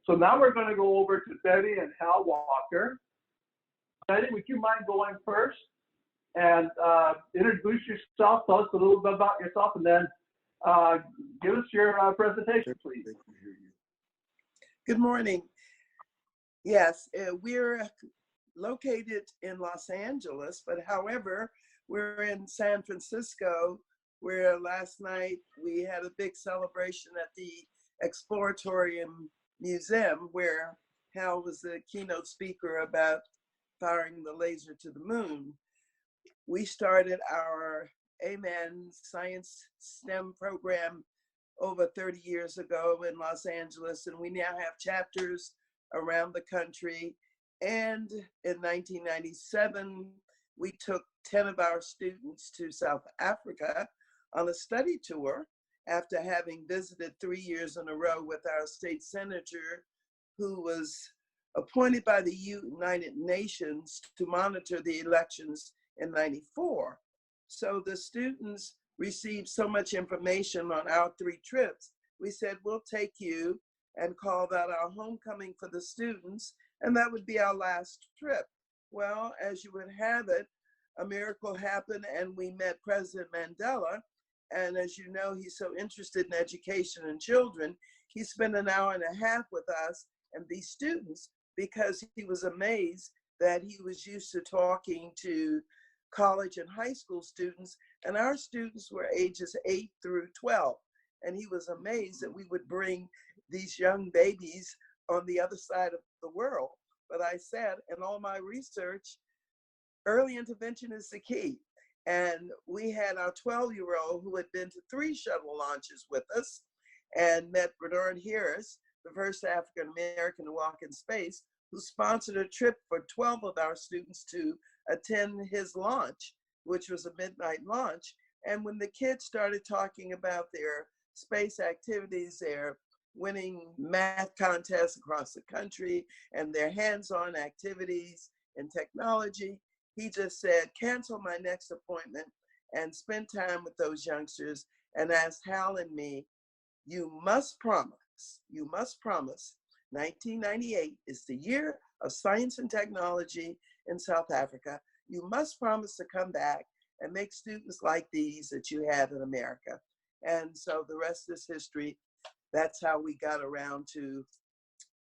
So now we're going to go over to Betty and Hal Walker. Betty, would you mind going first and introduce yourself, tell us a little bit about yourself, and then give us your presentation, please. Good morning. Yes, we're located in Los Angeles, but however, we're in San Francisco, where last night we had a big celebration at the Exploratorium Museum, where Hal was the keynote speaker about firing the laser to the moon. We started our Amen Science STEM program over 30 years ago in Los Angeles, and we now have chapters around the country. And in 1997, we took 10 of our students to South Africa on a study tour after having visited 3 years in a row with our state senator, who was appointed by the United Nations to monitor the elections in '94. So the students received so much information on our 3 trips. We said, we'll take you, and called out our homecoming for the students, and that would be our last trip. Well, as you would have it, a miracle happened and we met President Mandela. And as you know, he's so interested in education and children. He spent an hour and a half with us and these students because he was amazed that he was used to talking to college and high school students, and our students were ages 8 through 12. And he was amazed that we would bring these young babies on the other side of the world. But I said, in all my research, early intervention is the key. And we had our 12-year-old who had been to 3 shuttle launches with us and met Bernard Harris, the first African-American to walk in space, who sponsored a trip for 12 of our students to attend his launch, which was a midnight launch. And when the kids started talking about their space activities, their winning math contests across the country, and their hands-on activities in technology, he just said, cancel my next appointment and spend time with those youngsters, and asked Hal and me, you must promise, 1998 is the year of science and technology in South Africa. You must promise to come back and make students like these that you have in America. And so the rest is history. That's how we got around to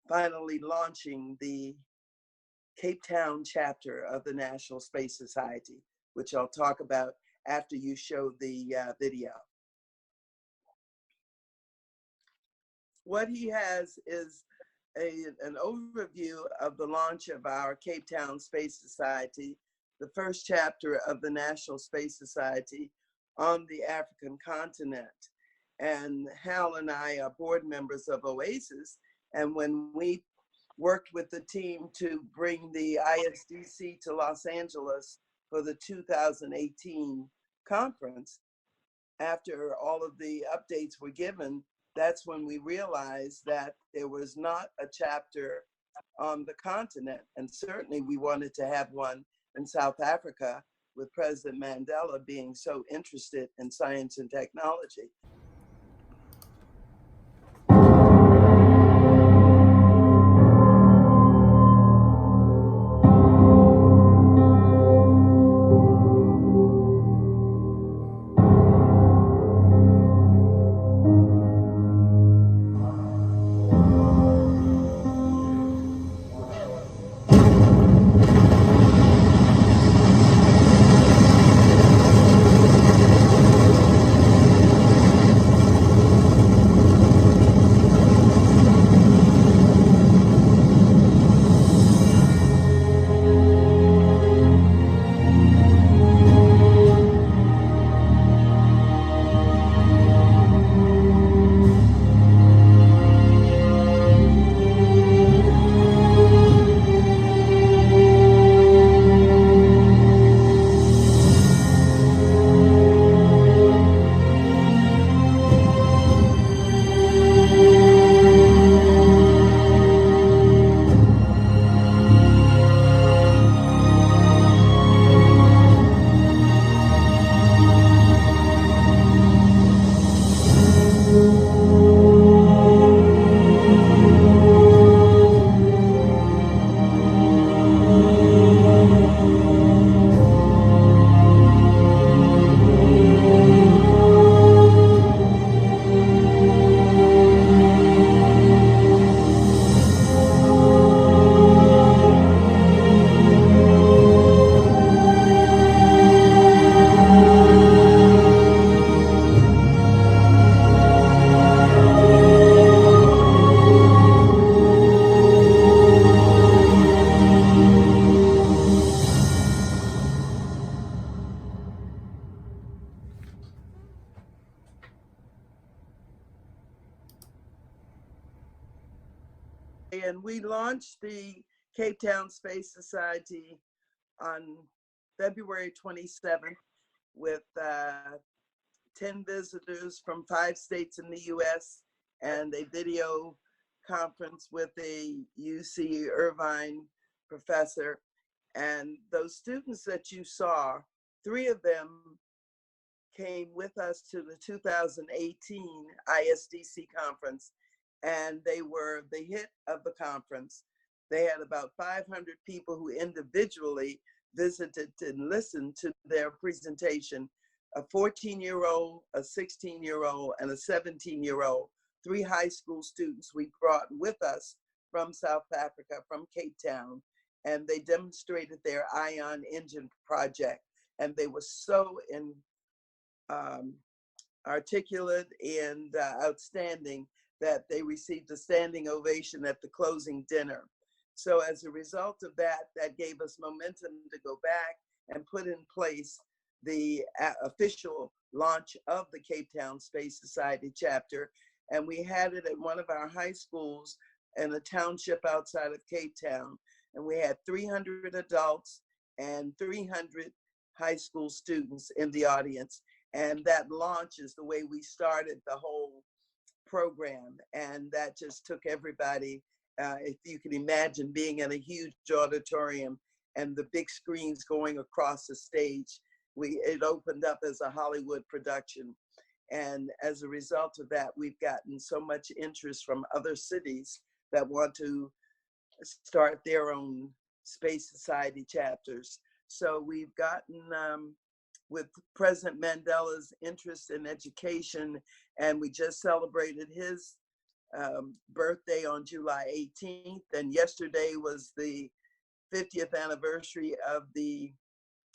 finally launching the Cape Town chapter of the National Space Society, which I'll talk about after you show the video. What he has is an overview of the launch of our Cape Town Space Society, the first chapter of the National Space Society on the African continent. And Hal and I are board members of OASIS, and when we worked with the team to bring the ISDC to Los Angeles for the 2018 conference, after all of the updates were given, that's when we realized that there was not a chapter on the continent. And certainly we wanted to have one in South Africa, with President Mandela being so interested in science and technology. and we launched the Cape Town Space Society on February 27th with 10 visitors from 5 states in the US and a video conference with a UC Irvine professor. And those students that you saw, 3 of them came with us to the 2018 ISDC conference, and they were the hit of the conference. They had about 500 people who individually visited and listened to their presentation. A 14-year-old, a 16-year-old, and a 17-year-old, 3 high school students we brought with us from South Africa, from Cape Town, and they demonstrated their ion engine project. And they were so articulate and outstanding that they received a standing ovation at the closing dinner. So as a result of that, that gave us momentum to go back and put in place the official launch of the Cape Town Space Society chapter. And we had it at one of our high schools in a township outside of Cape Town. And we had 300 adults and 300 high school students in the audience. And that launch is the way we started the whole program. And that just took everybody, if you can imagine being in a huge auditorium and the big screens going across the stage, it opened up as a Hollywood production. And as a result of that, we've gotten so much interest from other cities that want to start their own Space Society chapters. So we've gotten, with President Mandela's interest in education, and we just celebrated his birthday on July 18th, and yesterday was the 50th anniversary of the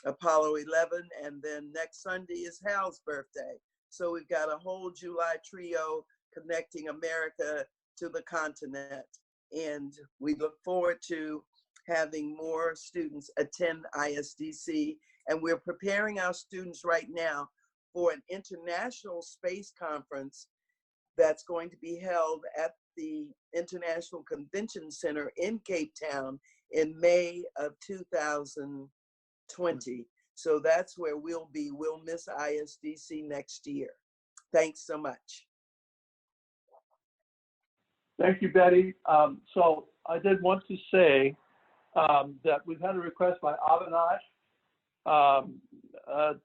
Apollo 11, and then next Sunday is Hal's birthday. So we've got a whole July trio connecting America to the continent, and we look forward to having more students attend ISDC, and we're preparing our students right now for an international space conference that's going to be held at the International Convention Center in Cape Town in May of 2020. So that's where we'll be. We'll miss ISDC next year. Thanks so much. Thank you, Betty. So I did want to say that we've had a request by Avinash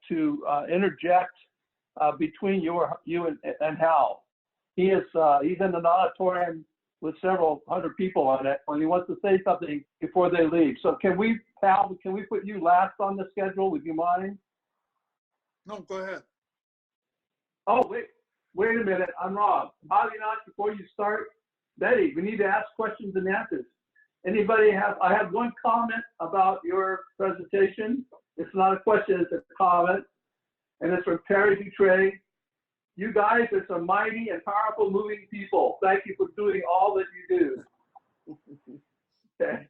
to interject between you and Hal. He's in an auditorium with several hundred people on it, and he wants to say something before they leave. So Hal, can we put you last on the schedule? Would you mind? No, go ahead. Oh, wait a minute. I'm wrong. Avinash, before you start, Betty, we need to ask questions and answers. Anybody I have one comment about your presentation. It's not a question, it's a comment. And it's from Terry Dutray. You guys are some mighty and powerful moving people. Thank you for doing all that you do. Okay.